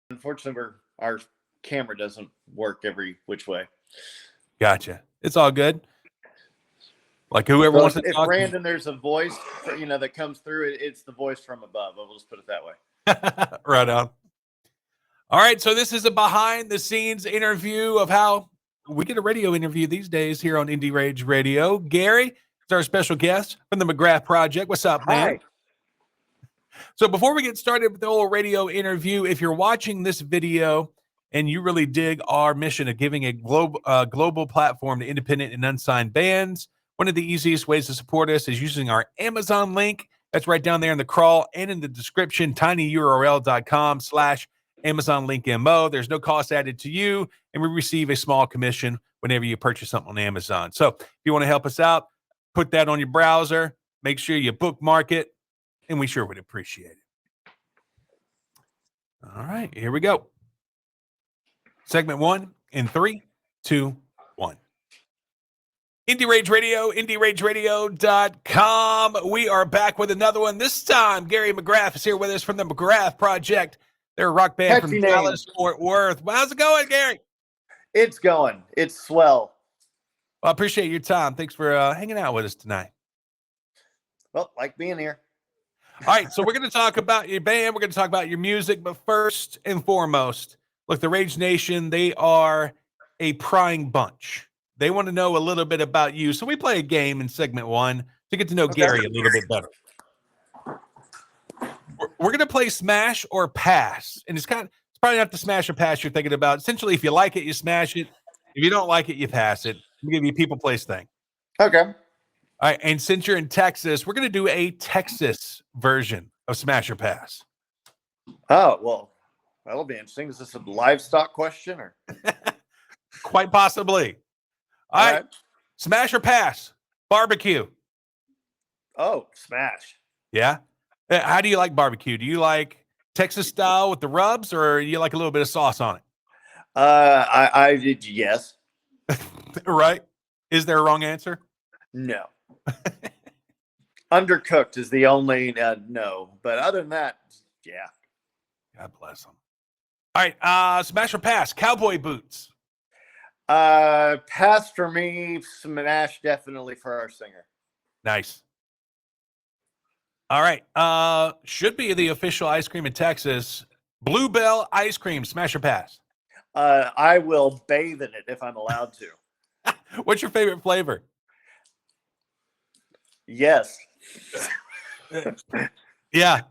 Unfortunately, our camera doesn't work every which way. Gotcha. It's all good. Like whoever So wants to if talk. Brandon, there's a voice, that comes through it. It's the voice from above. I'll just put it that way. Right on. All right, so this is a behind-the-scenes interview of how we get a radio interview these days here on Indie Rage Radio. Gary is our special guest from the McGrath Project. What's up, man? Hi. So before we get started with the whole radio interview, if you're watching this video and you really dig our mission of giving a global platform to independent and unsigned bands, one of the easiest ways to support us is using our Amazon link. That's right down there in the crawl and in the description, tinyurl.com/Amazon link MO. There's no cost added to you, and we receive a small commission whenever you purchase something on Amazon. So if you want to help us out, put that on your browser. Make sure you bookmark it, and we sure would appreciate it. All right, here we go. Segment 1 in 3, 2, 1. Indie Rage Radio, IndieRageRadio.com. We are back with another one. This time, Gary McGrath is here with us from the McGrath Project. They're a rock band from Dallas, Fort Worth. Well, how's it going, Gary? It's going. It's swell. Well, I appreciate your time. Thanks for hanging out with us tonight. Well, like being here. All right, so we're going to talk about your band. We're going to talk about your music. But first and foremost, look, the Rage Nation, they are a prying bunch. They want to know a little bit about you. So we play a game in segment 1 to get to know Gary a little bit better. We're going to play smash or pass. And it's probably not the smash or pass you're thinking about. Essentially, if you like it, you smash it. If you don't like it, you pass it. We'll give you a people place thing. Okay. All right. And since you're in Texas, we're going to do a Texas version of smash or pass. Oh, well, that'll be interesting. Is this a livestock question or? Quite possibly. All right. Smash or pass? Barbecue. Oh, smash. Yeah. How do you like barbecue? Do you like Texas style with the rubs, or you like a little bit of sauce on it? I did yes. Right. Is there a wrong answer? No. Undercooked is the only no. But other than that, yeah. God bless them. All right. Smash or pass? Cowboy boots. Pass for me. Smash definitely for our singer. Nice. All right. Should be the official ice cream in Texas. Bluebell ice cream. Smash or pass? I will bathe in it if I'm allowed to. What's your favorite flavor? Yes. Yeah.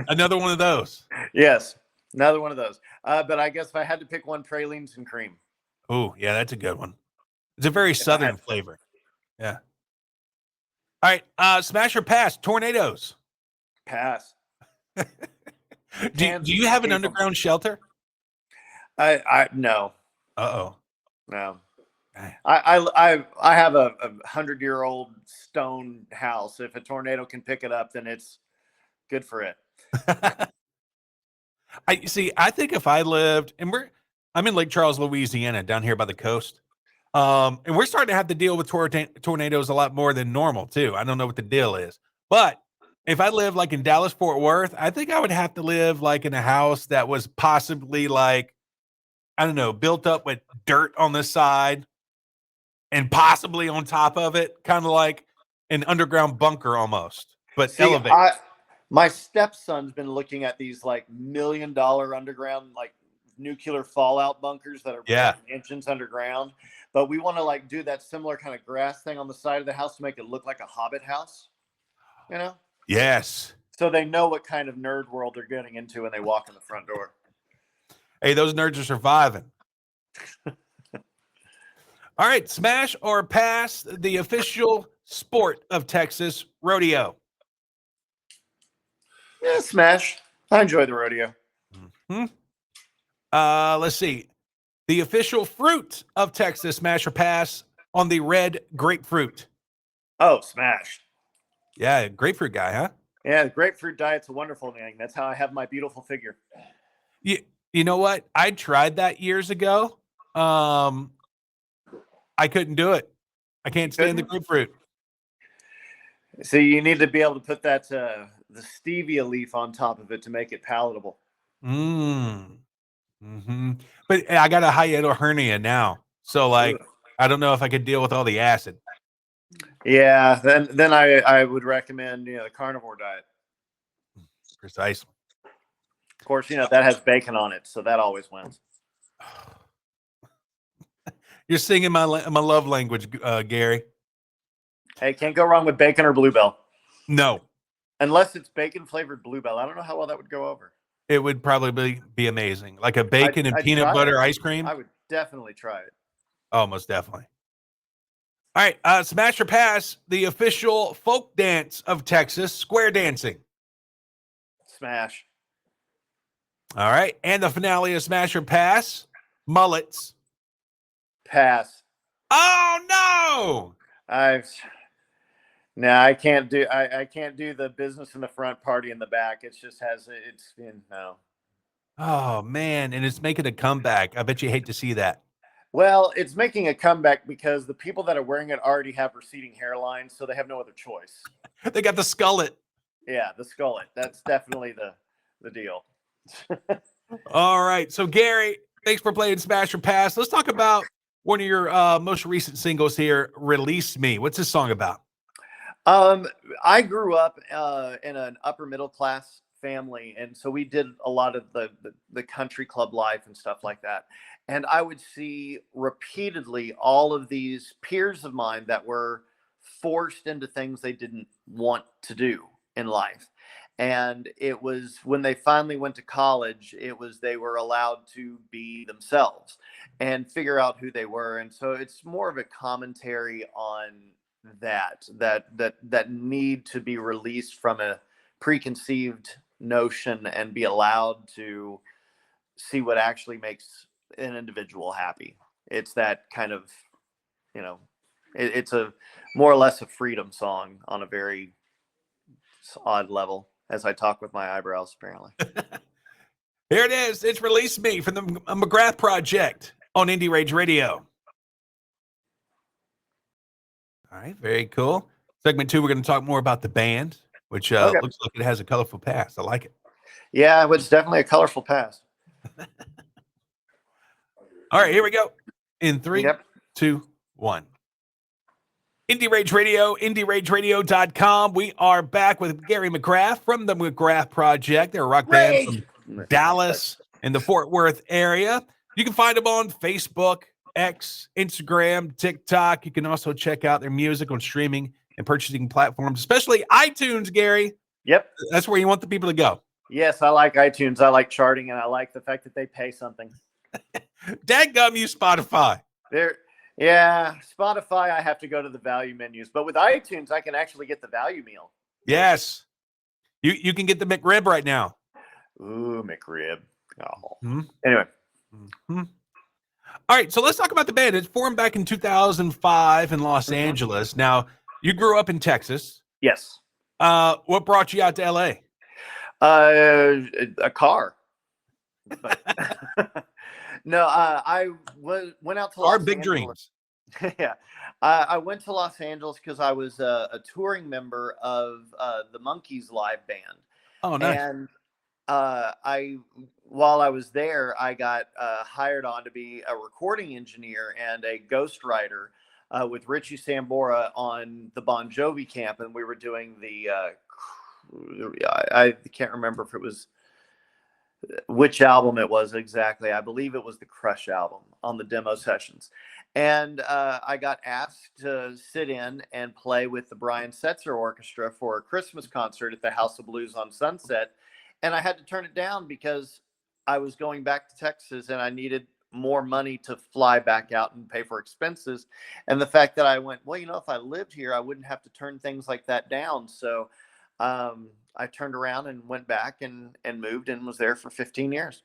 Another one of those. Yes. Another one of those. But I guess if I had to pick one, pralines and cream. Oh, yeah, that's a good one. It's a very southern flavor. Yeah. All right. Smash or pass? Tornadoes. Pass. Do you have an underground shelter? I no. Uh-oh. No. I have a 100-year-old stone house. If a tornado can pick it up, then it's good for it. I think if I lived, and I'm in Lake Charles, Louisiana, down here by the coast. And we're starting to have to deal with tornadoes a lot more than normal too. I don't know what the deal is, but if I live like in Dallas, Fort Worth, I think I would have to live like in a house that was possibly like, I don't know, built up with dirt on the side and possibly on top of it, kind of like an underground bunker almost, but elevated. My stepson's been looking at these like $1 million underground, like nuclear fallout bunkers that are inches underground. But we want to like do that similar kind of grass thing on the side of the house to make it look like a Hobbit house, you know? Yes. So they know what kind of nerd world they're getting into when they walk in the front door. Hey, those nerds are surviving. All right, smash or pass the official sport of Texas, rodeo? Yeah, smash. I enjoy the rodeo. Mm-hmm. Let's see. The official fruit of Texas, smash or pass on the red grapefruit? Oh, smash. Yeah, grapefruit guy, huh? Yeah, the grapefruit diet's a wonderful thing. That's how I have my beautiful figure. You know what? I tried that years ago. I couldn't do it. I can't stand the grapefruit. So you need to be able to put that the stevia leaf on top of it to make it palatable. But I got a hiatal hernia now, so like I don't know if I could deal with all the acid. Yeah, then I would recommend the carnivore diet. Precisely. Of course, that has bacon on it, so that always wins. You're singing my love language, Gary. Hey, can't go wrong with bacon or Bluebell. No. Unless it's bacon flavored Bluebell. I don't know how well that would go over. It would probably be amazing. Like a bacon and peanut butter ice cream. I would definitely try it. Oh, most definitely. All right. Smash or Pass, the official folk dance of Texas, square dancing. Smash. All right. And the finale of Smash or Pass, mullets. Pass. Oh, no. I can't do the business in the front, party in the back. No. Oh man, and it's making a comeback. I bet you hate to see that. Well, it's making a comeback because the people that are wearing it already have receding hairlines, so they have no other choice. They got the skullet. Yeah, the skullet. That's definitely the deal. All right. So Gary, thanks for playing Smash or Pass. Let's talk about one of your most recent singles here, Release Me. What's this song about? I grew up in an upper middle class family, and so we did a lot of the country club life and stuff like that. And I would see repeatedly all of these peers of mine that were forced into things they didn't want to do in life. And it was when they finally went to college, they were allowed to be themselves and figure out who they were. And so it's more of a commentary on that need to be released from a preconceived notion and be allowed to see what actually makes an individual happy. It's that kind of, it's a more or less a freedom song on a very odd level, as I talk with my eyebrows, apparently. Here it is. It's Release Me from the McGrath Project on Indie Rage Radio. All right, very cool. Segment 2, we're going to talk more about the band, which looks like it has a colorful past. I like it. Yeah, it's definitely a colorful past. All right, here we go. In 3, 2, 1. Indie Rage Radio, IndieRageRadio.com. We are back with Gary McGrath from the McGrath Project. They're a rock band from Dallas and the Fort Worth area. You can find them on Facebook, X, Instagram, TikTok. You can also check out their music on streaming and purchasing platforms, especially iTunes, Gary. Yep. That's where you want the people to go. Yes, I like iTunes. I like charting, and I like the fact that they pay something. Dadgum you, Spotify. Yeah, Spotify, I have to go to the value menus. But with iTunes, I can actually get the value meal. Yes. You can get the McRib right now. Ooh, McRib. Oh. Mm-hmm. Anyway. Mm-hmm. All right, so let's talk about the band. It's formed back in 2005 in Los Angeles. Now, you grew up in Texas. Yes. What brought you out to LA? A car. No, I went out to Our Los big Angeles. Dreams. Yeah. I went to Los Angeles because I was a touring member of the Monkees live band. Oh, nice. And while I was there, I got hired on to be a recording engineer and a ghostwriter with Richie Sambora on the Bon Jovi camp. And we were doing I can't remember if it was which album it was exactly. I believe it was the Crush album on the demo sessions. And I got asked to sit in and play with the Brian Setzer Orchestra for a Christmas concert at the House of Blues on Sunset. And I had to turn it down because I was going back to Texas and I needed more money to fly back out and pay for expenses. And the fact that I went, well, if I lived here, I wouldn't have to turn things like that down. So I turned around and went back and moved and was there for 15 years.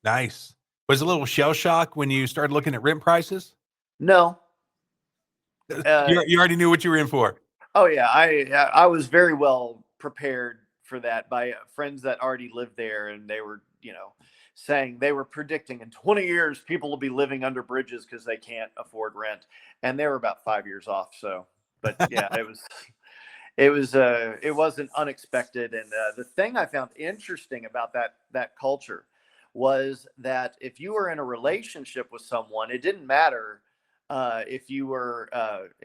Nice. Was a little shell shock when you started looking at rent prices? No. You already knew what you were in for. Oh, yeah. I was very well prepared for that by friends that already lived there. And they were, saying they were predicting in 20 years, people will be living under bridges because they can't afford rent. And they were about 5 years off. So, but yeah, it wasn't unexpected. And the thing I found interesting about that culture was that if you were in a relationship with someone, it didn't matter if you were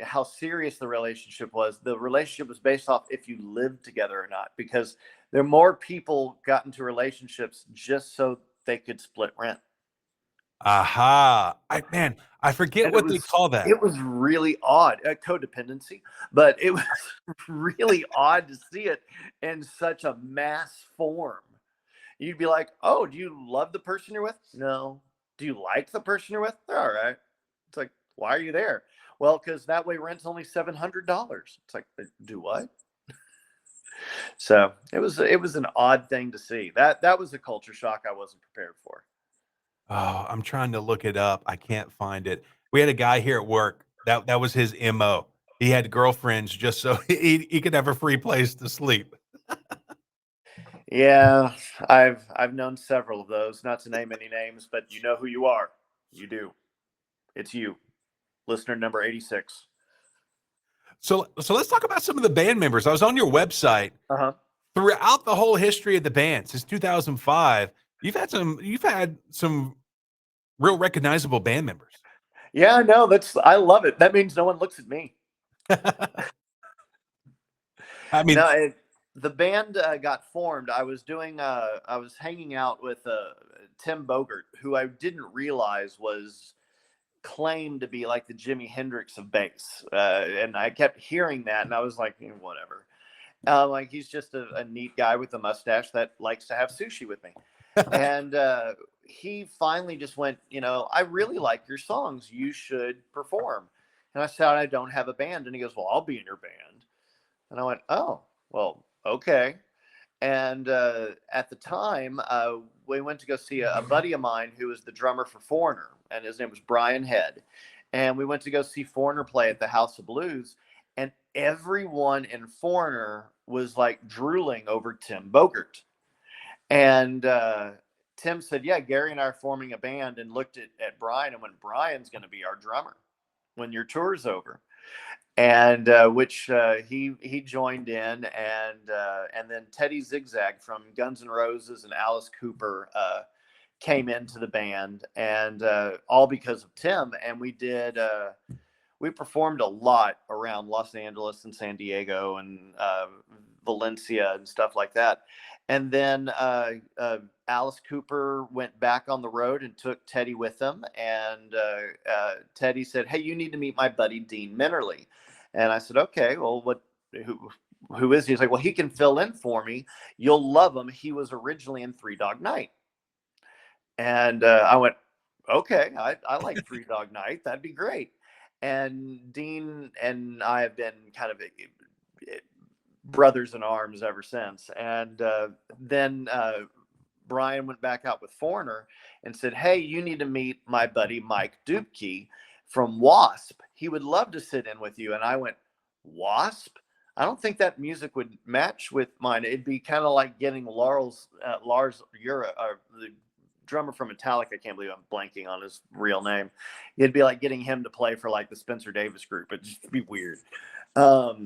how serious the relationship was. The relationship was based off if you lived together or not, because there more people got into relationships just so they could split rent. Aha. I forget And what they call that. it was really odd, codependency, but it was really odd to see it in such a mass form. You'd be like, oh, do you love the person you're with? No. Do you like the person you're with? They're all right. It's like, why are you there? Well, because that way rent's only $700. It's like, do what? So it was an odd thing to see. That was a culture shock I wasn't prepared for. Oh, I'm trying to look it up. I can't find it. We had a guy here at work that was his MO. He had girlfriends just so he could have a free place to sleep. Yeah, I've known several of those, not to name any names, but you know who you are. You do. It's you, listener number 86. So let's talk about some of the band members. I was on your website. Uh-huh. Throughout the whole history of the band since 2005, you've had some real recognizable band members. Yeah, no, I love it. That means no one looks at me. I mean, No, the band got formed. I was hanging out with Tim Bogert, who I didn't realize was claimed to be like the Jimi Hendrix of bass. And I kept hearing that, and I was like, whatever. Like, he's just a neat guy with a mustache that likes to have sushi with me. And he finally just went, I really like your songs. You should perform. And I said, I don't have a band. And he goes, well, I'll be in your band. And I went, oh, well, okay. And at the time, we went to go see a buddy of mine who was the drummer for Foreigner, and his name was Brian Head. And we went to go see Foreigner play at the House of Blues, and everyone in Foreigner was like drooling over Tim Bogert. And Tim said, yeah, Gary and I are forming a band, and looked at Brian and went, Brian's going to be our drummer when your tour's over. And which he joined in, and then Teddy Zigzag from Guns N' Roses and Alice Cooper came into the band, and all because of Tim. And we performed a lot around Los Angeles and San Diego and Valencia and stuff like that. And then Alice Cooper went back on the road and took Teddy with him. And Teddy said, hey, you need to meet my buddy, Dean Minnerly. And I said, okay, well, who is he? He's like, well, he can fill in for me. You'll love him. He was originally in Three Dog Night. And I went, okay, I like Three Dog Night. That'd be great. And Dean and I have been kind of brothers in arms ever since. And then Brian went back out with Foreigner and said, hey, you need to meet my buddy Mike Dubke from Wasp. He would love to sit in with you. And I went, Wasp? I don't think that music would match with mine. It'd be kind of like getting Lars Ulrich, the drummer from Metallica. I can't believe I'm blanking on his real name. It'd be like getting him to play for like the Spencer Davis group. It'd just be weird. But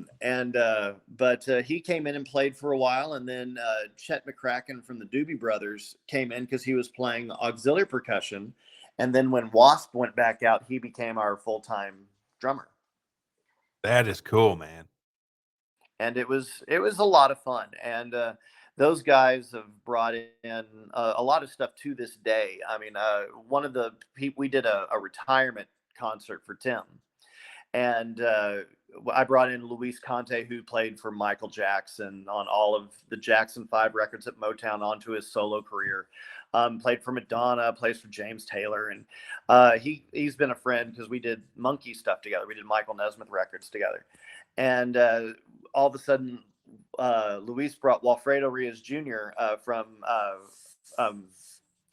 he came in and played for a while, and then Chet McCracken from the Doobie Brothers came in because he was playing auxiliary percussion. And then when Wasp went back out, he became our full-time drummer. That is cool, man. And it was a lot of fun. And those guys have brought in a lot of stuff to this day. I mean, one of the people, we did a retirement concert for Tim. And I brought in Luis Conte, who played for Michael Jackson on all of the Jackson 5 records at Motown, onto his solo career. Played for Madonna, plays for James Taylor. And he's been a friend because we did Monkey stuff together. We did Michael Nesmith records together. And all of a sudden, Luis brought Walfredo Rios Jr.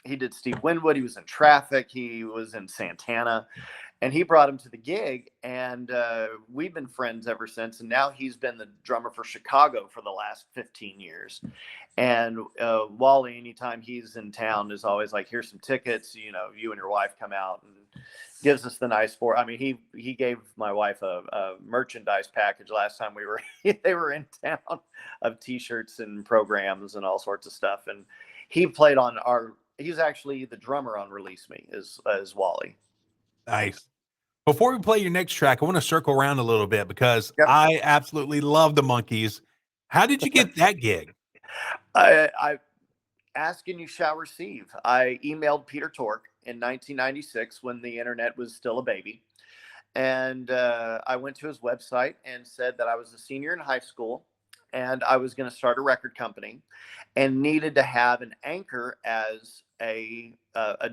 He did Steve Winwood. He was in Traffic. He was in Santana. And he brought him to the gig, and we've been friends ever since. And now he's been the drummer for Chicago for the last 15 years. And Wally, anytime he's in town, is always like, here's some tickets, you and your wife come out, and gives us the nice I mean, he gave my wife a merchandise package last time they were in town, of T-shirts and programs and all sorts of stuff. And he played on our he's actually the drummer on Release Me is Wally. Nice. Before we play your next track, I want to circle around a little bit because Yep. I absolutely love the Monkees. How did you get that gig? I ask and you shall receive. I emailed Peter Tork in 1996 when the internet was still a baby. And I went to his website and said that I was a senior in high school and I was going to start a record company and needed to have an anchor as a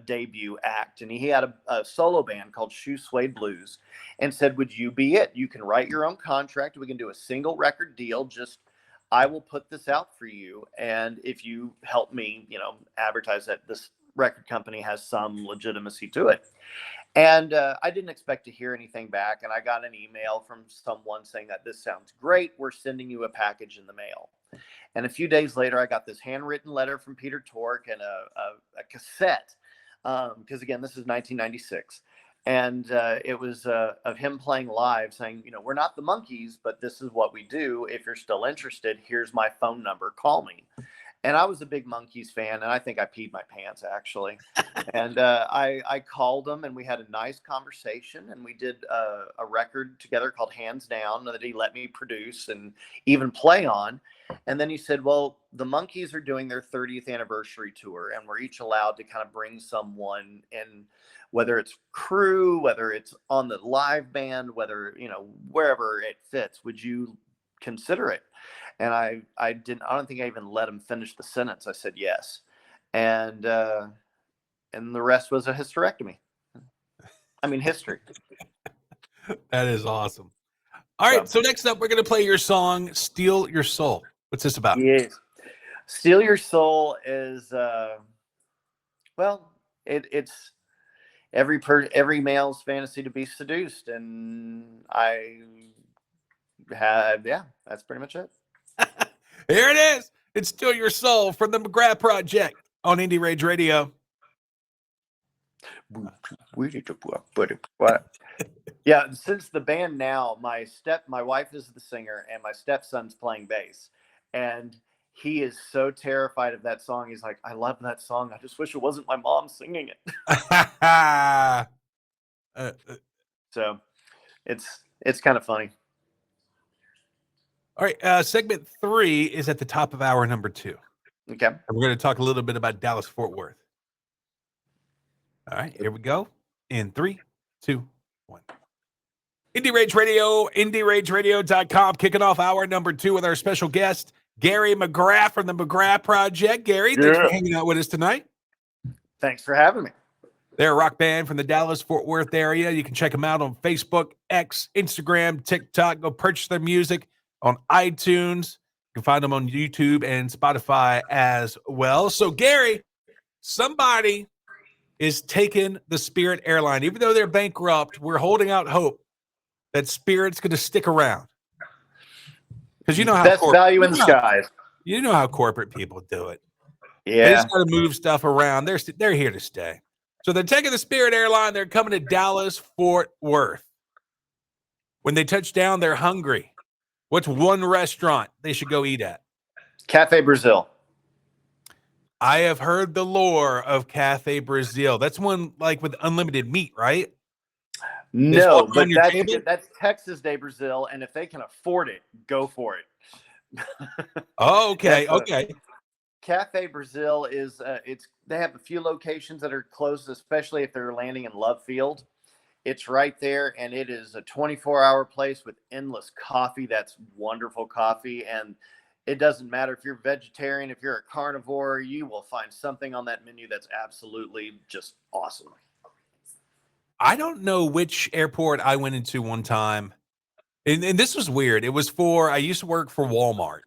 debut act. And he had a solo band called Shoe Suede Blues and said, would you be it? You can write your own contract. We can do a single record deal. Just I will put this out for you. And if you help me, advertise that this record company has some legitimacy to it. And I didn't expect to hear anything back. And I got an email from someone saying that this sounds great. We're sending you a package in the mail. And a few days later, I got this handwritten letter from Peter Tork and a cassette. Because again, this is 1996. And it was of him playing live saying, we're not the Monkees, but this is what we do. If you're still interested, here's my phone number. Call me. And I was a big Monkees fan, and I think I peed my pants, actually. And I called him, and we had a nice conversation, and we did a record together called Hands Down that he let me produce and even play on. And then he said, well, the Monkees are doing their 30th anniversary tour, and we're each allowed to kind of bring someone in, whether it's crew, whether it's on the live band, whether, wherever it fits. Would you consider it? And I don't think I even let him finish the sentence. I said yes. And the rest was a hysterectomy. I mean, history. That is awesome. All right. So next up, we're going to play your song, Steal Your Soul. What's this about? Yes. Steal Your Soul is, it's every male's fantasy to be seduced. And that's pretty much it. Here it is. It's Steal Your Soul from the McGrath Project on Indie Rage Radio. Yeah, since the band now, my wife is the singer and my stepson's playing bass. And he is so terrified of that song. He's like, I love that song. I just wish it wasn't my mom singing it. So it's kind of funny. All right, segment 3 is at the top of hour number 2. Okay. And we're going to talk a little bit about Dallas-Fort Worth. All right, here we go. In 3, 2, 1. Indie Rage Radio, IndieRageRadio.com, kicking off hour number 2 with our special guest, Gary McGrath from the McGrath Project. Gary, thanks for hanging out with us tonight. Thanks for having me. They're a rock band from the Dallas-Fort Worth area. You can check them out on Facebook, X, Instagram, TikTok. Go purchase their music on iTunes. You can find them on YouTube and Spotify as well. So, Gary, somebody is taking the Spirit airline. Even though they're bankrupt, we're holding out hope that Spirit's going to stick around. Because you know how best value in the skies. You know how corporate people do it. Yeah. They just got to move stuff around. They're here to stay. So they're taking the Spirit airline. They're coming to Dallas-Fort Worth. When they touch down, they're hungry. What's one restaurant they should go eat at? Cafe Brazil. I have heard the lore of Cafe Brazil. That's one like with unlimited meat, right? No, but that's Texas de Brazil, and if they can afford it, go for it. Oh, okay, okay. Cafe Brazil is they have a few locations that are close, especially if they're landing in Love Field. It's right there, and it is a 24-hour place with endless coffee. That's wonderful coffee, and it doesn't matter if you're vegetarian, if you're a carnivore, you will find something on that menu that's absolutely just awesome. I don't know which airport I went into one time, and this was weird. It was I used to work for Walmart,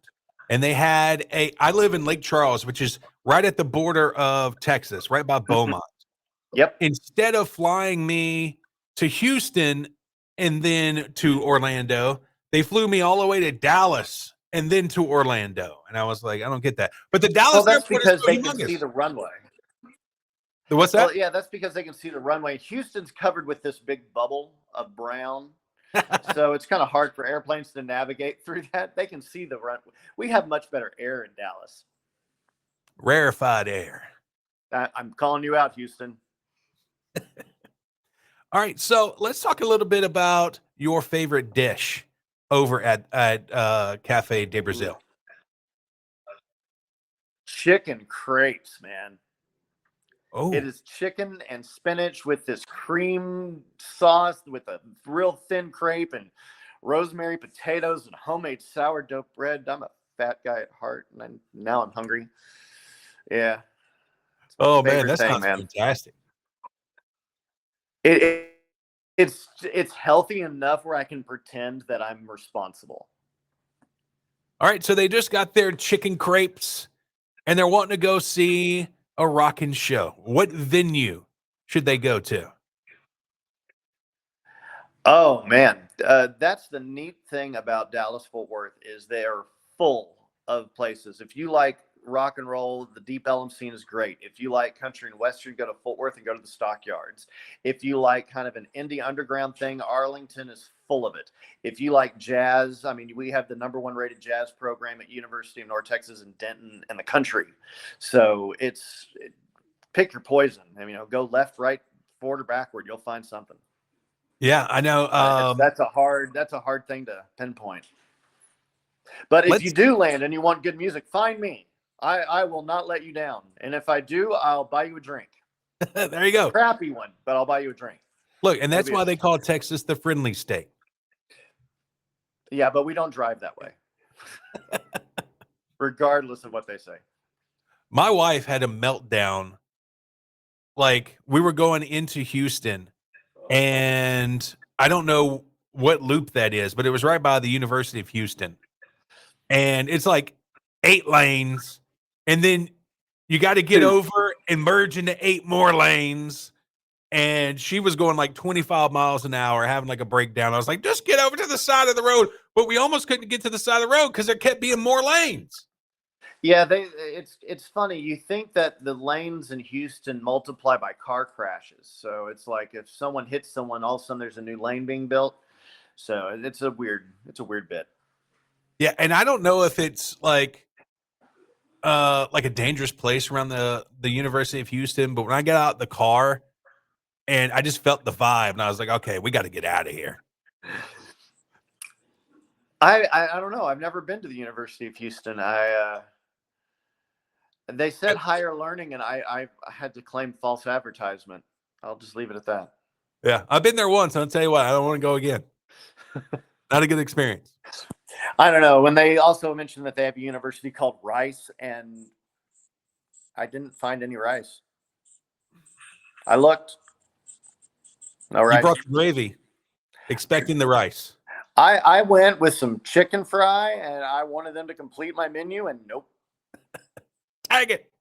and they had I live in Lake Charles, which is right at the border of Texas, right by Beaumont. Yep. Instead of flying me to Houston and then to Orlando, they flew me all the way to Dallas and then to Orlando. And I was like, I don't get that. But the Dallas that's airport because is so they humongous. can see the runway. What's that? Well, yeah, that's because they can see the runway. Houston's covered with this big bubble of brown. So it's kind of hard for airplanes to navigate through that. They can see the runway. We have much better air in Dallas. Rarefied air. I'm calling you out, Houston. All right, so let's talk a little bit about your favorite dish over at Cafe de Brazil. Chicken crepes, man. Oh, It is chicken and spinach with this cream sauce with a real thin crepe and rosemary potatoes and homemade sourdough bread. I'm a fat guy at heart, and now I'm hungry. Yeah. oh man, Favorite that thing, sounds man. fantastic. It's healthy enough where I can pretend that I'm responsible. All right, so they just got their chicken crepes, and they're wanting to go see a rockin' show. What venue should they go to? Oh man, that's the neat thing about Dallas Fort Worth is they are full of places. If you like rock and roll, the Deep Ellum scene is great. If you like country and western, go to Fort Worth and go to the Stockyards. If you like kind of an indie underground thing, Arlington is full of it. If you like jazz, I mean, we have the #1 rated jazz program at University of North Texas in Denton in the country. So pick your poison. I mean, go left, right, forward, or backward. You'll find something. Yeah, I know. That's a hard thing to pinpoint. But if you do land and you want good music, find me. I will not let you down. And if I do, I'll buy you a drink. There you go. Crappy one, but I'll buy you a drink. Look, and that's why they call Texas the friendly state. Yeah, but we don't drive that way. Regardless of what they say. My wife had a meltdown. Like, we were going into Houston, and I don't know what loop that is, but it was right by the University of Houston. And it's like 8 lanes, and then you got to get over and merge into 8 more lanes. And she was going like 25 miles an hour, having like a breakdown. I was like, just get over to the side of the road. But we almost couldn't get to the side of the road because there kept being more lanes. Yeah, it's funny. You think that the lanes in Houston multiply by car crashes. So it's like if someone hits someone, all of a sudden there's a new lane being built. So it's a weird bit. Yeah, and I don't know if it's like a dangerous place around the University of Houston, but when I got out the car and I just felt the vibe, and I was like, okay, we got to get out of here. I don't know. I've never been to the University of Houston. They said higher learning, and I had to claim false advertisement. I'll just leave it at that. Yeah, I've been there once. I'll tell you what, I don't want to go again. Not a good experience. I don't know. When they also mentioned that they have a university called Rice, and I didn't find any rice. I looked. No rice. You brought the gravy, expecting the rice. I went with some chicken fry, and I wanted them to complete my menu, and nope. Tag it.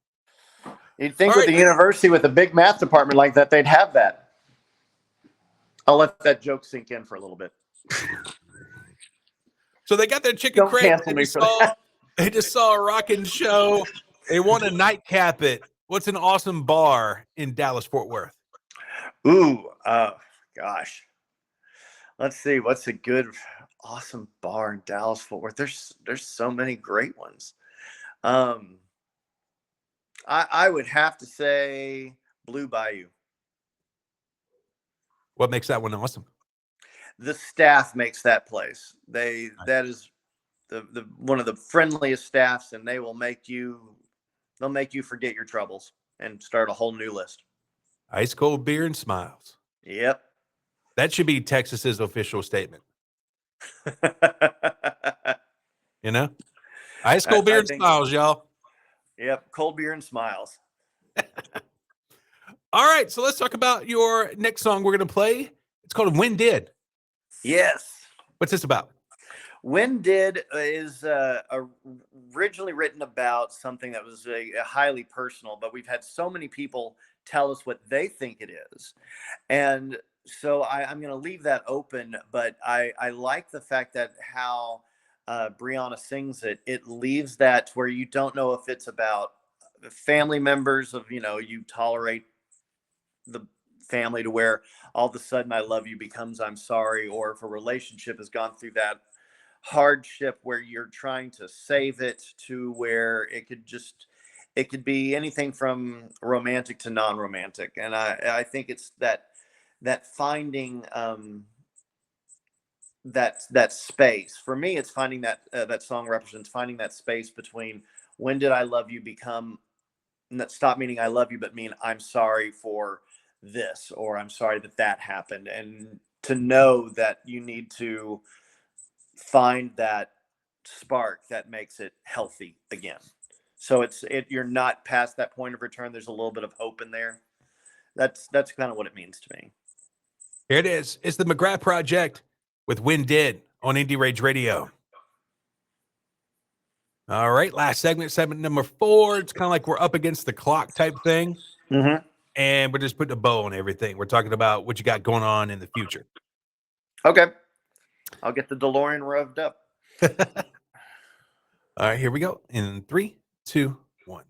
You'd think with the university with a big math department like that, they'd have that. I'll let that joke sink in for a little bit. So they got their chicken Don't crate. cancel me for that. They just saw a rockin' show. They want to nightcap it. What's an awesome bar in Dallas, Fort Worth? Ooh, gosh. Let's see. What's a good, awesome bar in Dallas, Fort Worth? There's so many great ones. I would have to say Blue Bayou. What makes that one awesome? The staff makes that place. That is the one of the friendliest staffs, and they'll make you forget your troubles and start a whole new list. Ice cold beer and smiles. Yep. That should be Texas's official statement. You know? Ice cold beer and smiles, y'all. Yep. Cold beer and smiles. All right. So let's talk about your next song we're going to play. It's called When Did. Yes. What's this about? When Did is originally written about something that was a highly personal, but we've had so many people tell us what they think it is. And so I'm going to leave that open, but I like the fact that how Brianna sings it. It leaves that where you don't know if it's about family members of, you tolerate the family to where all of a sudden I love you becomes I'm sorry, or if a relationship has gone through that hardship where you're trying to save it to where it could just, it could be anything from romantic to non-romantic. And I think it's that finding that space. For me, it's finding that song represents finding that space between when did I love you become stop meaning I love you, but mean I'm sorry for this, or I'm sorry that happened. And to know that you need to find that spark that makes it healthy again. So you're not past that point of return. There's a little bit of hope in there. That's kind of what it means to me. Here it is. It's the McGrath Project with When Did on Indie Rage Radio. All right, last segment number 4. It's kind of like we're up against the clock type thing. Mm-hmm. And we're just putting a bow on everything. We're talking about what you got going on in the future. Okay. I'll get the DeLorean revved up. All right, here we go. In 3, 2, 1.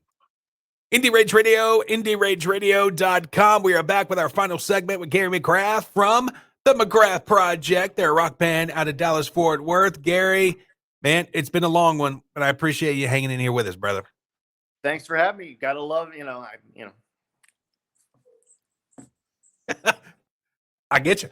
Indie Rage Radio, IndieRageRadio.com. We are back with our final segment with Gary McGrath from the McGrath Project. They're a rock band out of Dallas, Fort Worth. Gary, man, it's been a long one, but I appreciate you hanging in here with us, brother. Thanks for having me. You gotta love, I get you.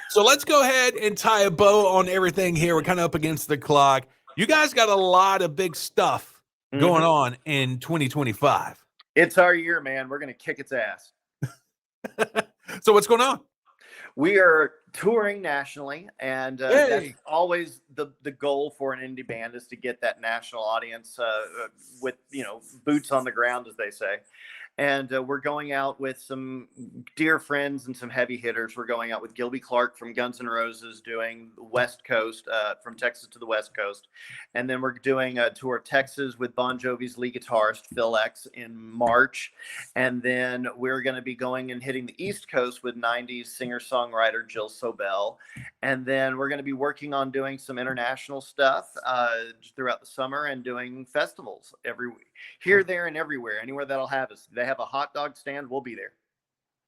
So let's go ahead and tie a bow on everything here. We're kind of up against the clock. You guys got a lot of big stuff going on in 2025. It's our year, man. We're going to kick its ass. So what's going on? We are touring nationally, and that's always the goal for an indie band, is to get that national audience with, boots on the ground, as they say. And we're going out with some dear friends and some heavy hitters. We're going out with Gilby Clarke from Guns N' Roses, doing the West Coast, from Texas to the West Coast. And then we're doing a tour of Texas with Bon Jovi's lead guitarist, Phil X, in March. And then we're going to be going and hitting the East Coast with 90s singer-songwriter Jill Sobel. And then we're going to be working on doing some international stuff throughout the summer, and doing festivals every week. Here, there, and everywhere. Anywhere that'll have us. They have a hot dog stand, we'll be there.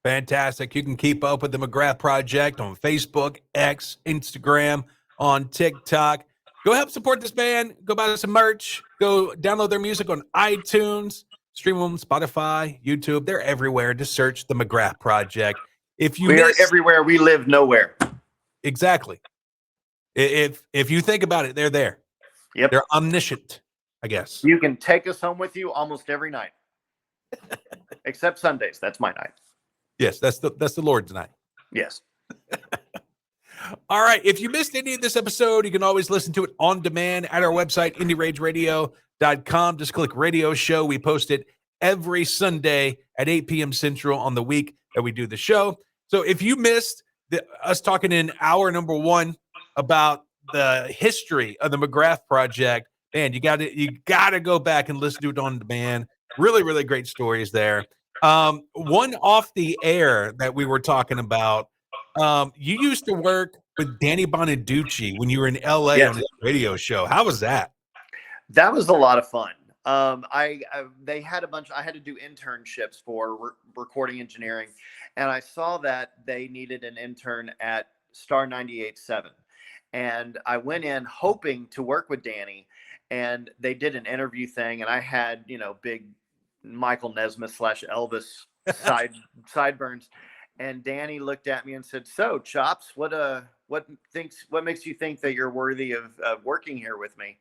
Fantastic. You can keep up with the McGrath Project on Facebook, X, Instagram, on TikTok. Go help support this band. Go buy some merch. Go download their music on iTunes. Stream them, Spotify, YouTube. They're everywhere. Just search the McGrath Project. If you are everywhere, we live nowhere. Exactly. If you think about it, they're there. Yep. They're omniscient, I guess. You can take us home with you almost every night. Except Sundays. That's my night. Yes, that's the Lord's night. Yes. All right. If you missed any of this episode, you can always listen to it on demand at our website, IndieRageRadio.com. Just click radio show. We post it every Sunday at 8 p.m. Central on the week that we do the show. So if you missed us talking in hour number 1 about the history of the McGrath Project, man, you gotta go back and listen to it on demand. Really, really great stories there. One off the air that we were talking about. You used to work with Danny Bonaduce when you were in LA on his radio show. How was that? That was a lot of fun. They had a bunch. I had to do internships for recording engineering, and I saw that they needed an intern at Star 98.7, and I went in hoping to work with Danny, and they did an interview thing, and I had big Michael Nesmith / Elvis sideburns. And Danny looked at me and said, "So, Chops, what makes you think that you're worthy of working here with me?"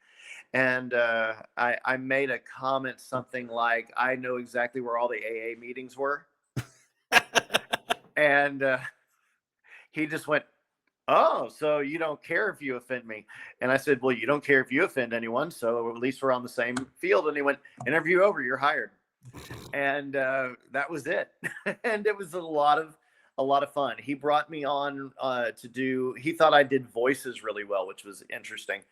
And I made a comment, something like, "I know exactly where all the AA meetings were." And he just went, "Oh, so you don't care if you offend me?" And I said, "Well, you don't care if you offend anyone, so at least we're on the same field." And he went, "Interview over, you're hired." And that was it. And it was a lot of fun. He brought me on he thought I did voices really well, which was interesting.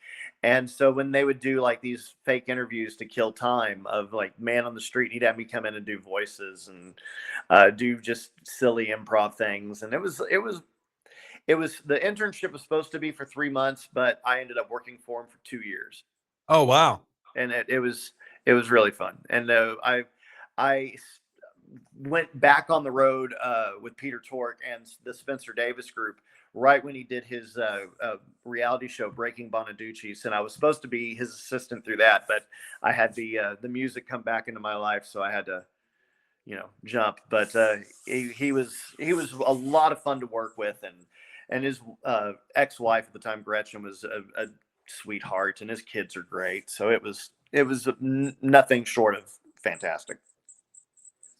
And so when they would do like these fake interviews to kill time of like man on the street, he'd have me come in and do voices and do just silly improv things. And it was the internship was supposed to be for 3 months, but I ended up working for him for 2 years. Oh, wow. And it was really fun. And I went back on the road with Peter Tork and the Spencer Davis group right when he did his reality show, Breaking Bonaduce, and I was supposed to be his assistant through that, but I had the music come back into my life, so I had to, jump. But he was a lot of fun to work with, and his ex-wife at the time, Gretchen, was a sweetheart, and his kids are great. So it was nothing short of fantastic.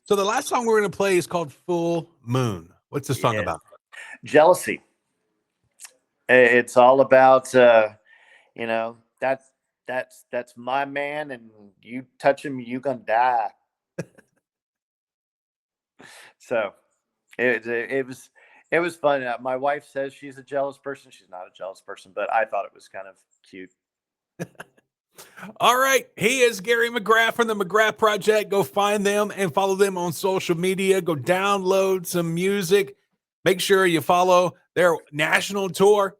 So the last song we're going to play is called Full Moon. What's the song about? Jealousy. It's all about, that's my man, and you touch him, you gonna die. So it was fun. My wife says she's a jealous person. She's not a jealous person, but I thought it was kind of cute. All right. He is Gary McGrath from the McGrath Project. Go find them and follow them on social media. Go download some music. Make sure you follow their national tour.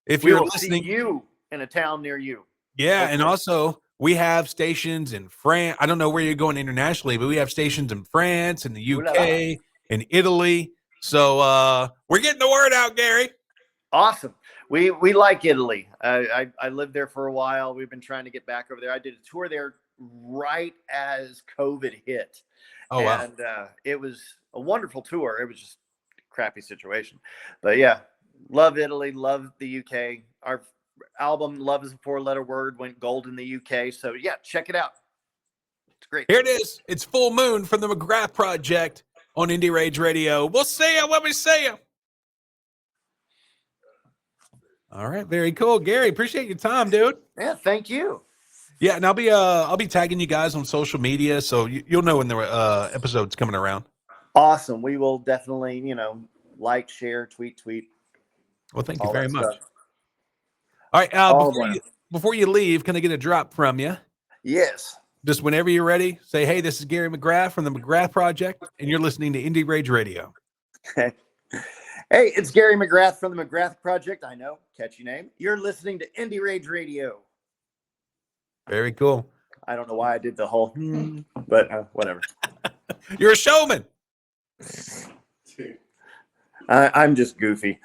If you're listening, see you in a town near you. Yeah. And also, we have stations in France. I don't know where you're going internationally, but we have stations in France and the UK and Italy. So we're getting the word out, Gary. Awesome. We like Italy. I lived there for a while. We've been trying to get back over there. I did a tour there right as COVID hit. Oh, wow. And it was a wonderful tour. It was just a crappy situation. But yeah, love Italy, love the UK. Our album, Love is a Four-Letter Word, went gold in the UK. So yeah, check it out. It's great. Here it is. It's Full Moon from the McGrath Project on Indie Rage Radio. We'll see you when we see you. All right, very cool, Gary. Appreciate your time, dude. Yeah, thank you. Yeah, and I'll be tagging you guys on social media, so you'll know when the episode's coming around. Awesome. We will definitely, like, share, tweet. Well, thank you very much. All right, before you leave, can I get a drop from you? Yes. Just whenever you're ready, say, "Hey, this is Gary McGrath from the McGrath Project, and you're listening to Indie Rage Radio." Okay. Hey, it's Gary McGrath from the McGrath Project. I know, catchy name. You're listening to Indie Rage Radio. Very cool. I don't know why I did the whole, but whatever. You're a showman. I'm just goofy.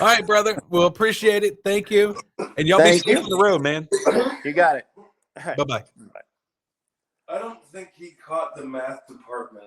All right, brother. We'll appreciate it. Thank you. And y'all be safe on the road, man. You got it. Bye-bye. I don't think he caught the math department.